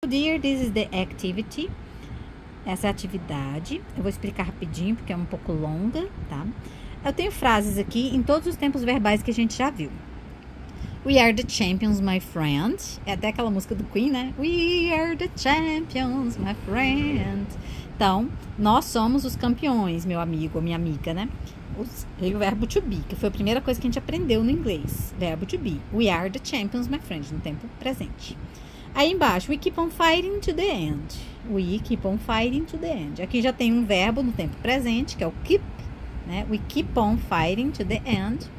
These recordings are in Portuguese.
Dear, this is the activity. Essa é a atividade. Eu vou explicar rapidinho, porque é um pouco longa, tá? Eu tenho frases aqui em todos os tempos verbais que a gente já viu. We are the champions, my friend. É até aquela música do Queen, né? We are the champions, my friend. Então, nós somos os campeões, meu amigo ou minha amiga, né? E o verbo to be, que foi a primeira coisa que a gente aprendeu no inglês. Verbo to be. We are the champions, my friend, no tempo presente. Aí embaixo, we keep on fighting to the end. We keep on fighting to the end. Aqui já tem um verbo no tempo presente, que é o keep, né? We keep on fighting to the end.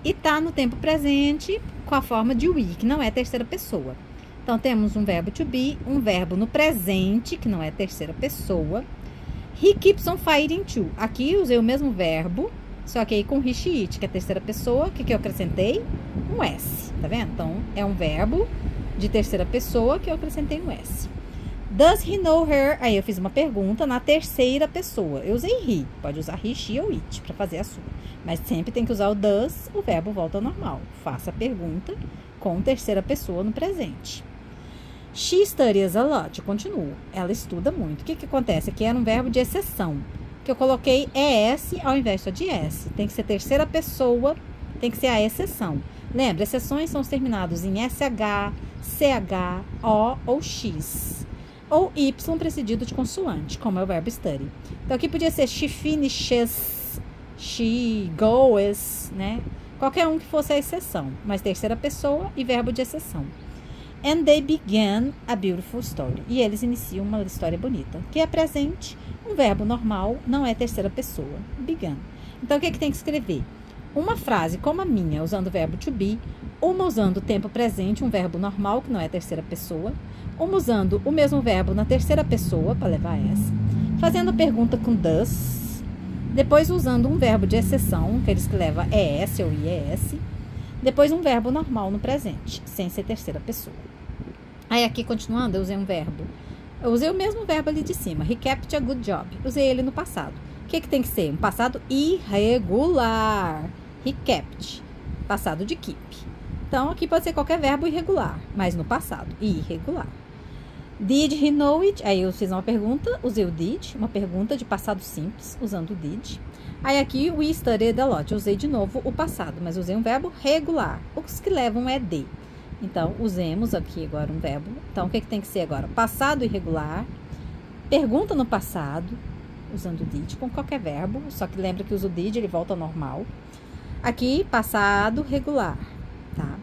E tá no tempo presente com a forma de we, que não é terceira pessoa. Então, temos um verbo to be, um verbo no presente, que não é terceira pessoa. He keeps on fighting to. Aqui usei o mesmo verbo, só que aí com he, she, it, que é terceira pessoa. O que eu acrescentei? Um S, tá vendo? Então, é um verbo de terceira pessoa que eu acrescentei um S. Does he know her? Aí eu fiz uma pergunta na terceira pessoa. Eu usei he, pode usar he, she ou it para fazer a sua. Mas sempre tem que usar o does, o verbo volta ao normal. Faça a pergunta com terceira pessoa no presente. She studies a lot. Eu continuo. Ela estuda muito. O que acontece? Aqui era um verbo de exceção, que eu coloquei ES ao invés só de S. Tem que ser terceira pessoa, tem que ser a exceção. Lembra, exceções são os terminados em SH, CH, O ou X. Ou Y precedido de consoante, como é o verbo study. Então, aqui podia ser she finishes, she goes, né? Qualquer um que fosse a exceção, mas terceira pessoa e verbo de exceção. And they began a beautiful story. E eles iniciam uma história bonita, que é presente, um verbo normal, não é terceira pessoa. Began. Então, o que tem que escrever? Uma frase como a minha, usando o verbo to be, uma usando o tempo presente, um verbo normal, que não é terceira pessoa, uma usando o mesmo verbo na terceira pessoa, para levar essa, fazendo a pergunta com does, depois usando um verbo de exceção, aqueles que leva ES ou IES, depois um verbo normal no presente, sem ser terceira pessoa. Aí aqui, continuando, eu usei um verbo. Eu usei o mesmo verbo ali de cima, he kept a good job. Usei ele no passado. O que tem que ser? Um passado irregular. He kept. Passado de keep. Então, aqui pode ser qualquer verbo irregular, mas no passado, irregular. Did he know it? Aí eu fiz uma pergunta, usei o did, uma pergunta de passado simples, usando o did. Aí aqui, we studied a lot. Eu usei de novo o passado, mas usei um verbo regular. Os que levam é de. Então, usemos aqui agora um verbo. Então, o que tem que ser agora? Passado irregular, pergunta no passado, usando o did com qualquer verbo, só que lembra que usa o did, ele volta ao normal. Aqui, passado regular, tá?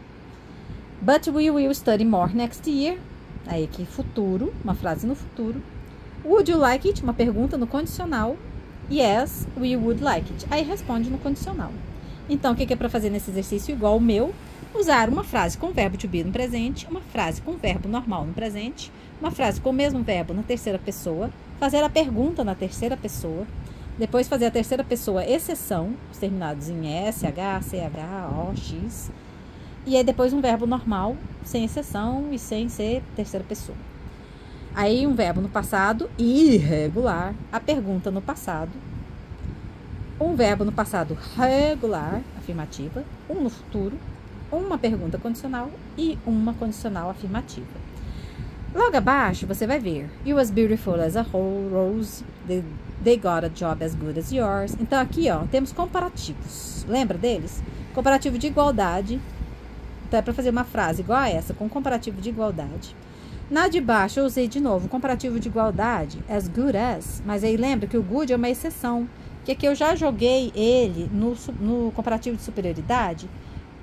But we will study more next year. Aí aqui, futuro, uma frase no futuro. Would you like it? Uma pergunta no condicional. Yes, we would like it. Aí responde no condicional. Então, o que é para fazer nesse exercício igual o meu? Usar uma frase com verbo to be no presente, uma frase com verbo normal no presente, uma frase com o mesmo verbo na terceira pessoa, fazer a pergunta na terceira pessoa, depois fazer a terceira pessoa exceção, os terminados em S, H, CH, O, X, e aí depois um verbo normal, sem exceção e sem ser terceira pessoa. Aí um verbo no passado, irregular, a pergunta no passado, um verbo no passado regular, afirmativa, um no futuro, uma pergunta condicional e uma condicional afirmativa. Logo abaixo, você vai ver You was beautiful as a whole, Rose. They got a job as good as yours. Então, aqui, ó, temos comparativos. Lembra deles? Comparativo de igualdade. Então, é para fazer uma frase igual a essa, com comparativo de igualdade. Na de baixo, eu usei de novo comparativo de igualdade, as good as. Mas aí, lembra que o good é uma exceção. Que aqui eu já joguei ele no comparativo de superioridade.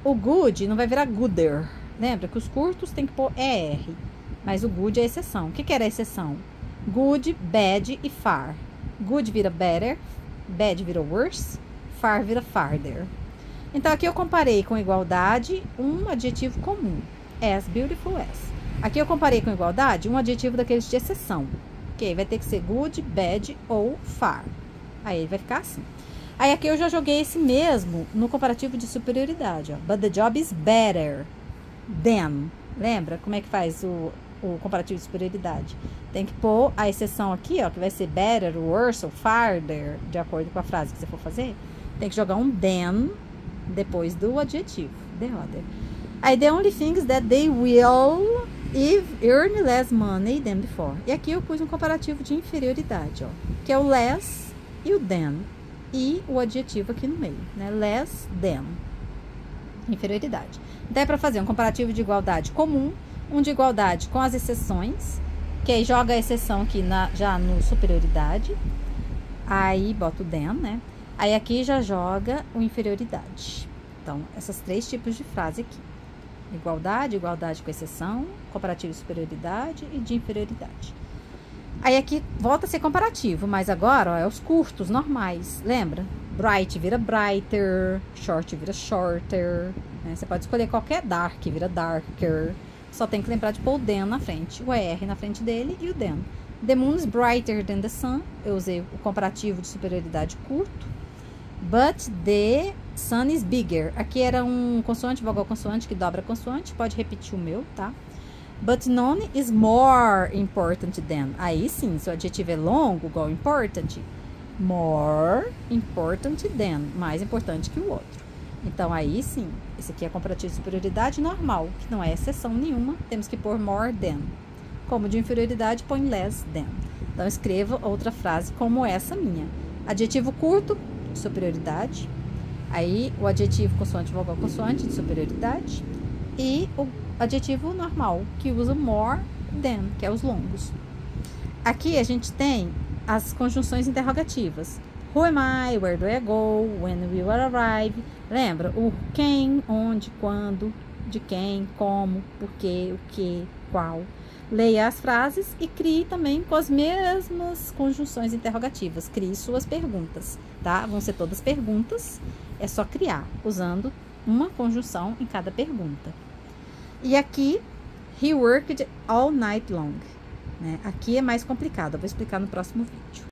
O good não vai virar gooder. Lembra que os curtos tem que pôr ER. Mas o good é exceção. O que era a exceção? Good, bad e far. Good vira better, bad vira worse, far vira farther. Então, aqui eu comparei com igualdade um adjetivo comum. As beautiful as. Aqui eu comparei com igualdade um adjetivo daqueles de exceção. Ok? Vai ter que ser good, bad ou far. Aí ele vai ficar assim. Aí aqui eu já joguei esse mesmo no comparativo de superioridade. Ó. But the job is better than. Lembra como é que faz o comparativo de superioridade? Tem que pôr a exceção aqui, ó, que vai ser better, worse ou farther, de acordo com a frase que você for fazer. Tem que jogar um than depois do adjetivo. The other. Aí, the only things that they will earn less money than before. E aqui eu pus um comparativo de inferioridade, ó, que é o less e o than. E o adjetivo aqui no meio, né? Less than. Inferioridade. Então, é para fazer um comparativo de igualdade comum, um de igualdade com as exceções, que aí joga a exceção aqui já no superioridade. Aí, bota o than, né? Aí, aqui já joga o inferioridade. Então, esses 3 tipos de frase aqui. Igualdade, igualdade com exceção, comparativo de superioridade e de inferioridade. Aí aqui volta a ser comparativo, mas agora, ó, é os curtos, normais, lembra? Bright vira brighter, short vira shorter, né? Você pode escolher qualquer dark, vira darker. Só tem que lembrar de pôr o than na frente, o R na frente dele e o than. The moon is brighter than the sun, eu usei o comparativo de superioridade curto. But the sun is bigger. Aqui era um consoante, vogal consoante, que dobra consoante. Pode repetir o meu, tá? But none is more important than. Aí sim, se o adjetivo é longo, igual important, more important than. Mais importante que o outro. Então, aí sim, esse aqui é comparativo de superioridade normal, que não é exceção nenhuma. Temos que pôr more than. Como de inferioridade, põe less than. Então, escreva outra frase como essa minha. Adjetivo curto, de superioridade. Aí, o adjetivo consoante, vogal consoante, de superioridade. E o adjetivo normal, que usa more than, que é os longos. Aqui, a gente tem as conjunções interrogativas. Who am I? Where do I go? When will I arrive? Lembra? O quem, onde, quando, de quem, como, por quê, o que, qual. Leia as frases e crie também com as mesmas conjunções interrogativas. Crie suas perguntas, tá? Vão ser todas perguntas. É só criar, usando uma conjunção em cada pergunta. E aqui, he worked all night long, né? Aqui é mais complicado, eu vou explicar no próximo vídeo.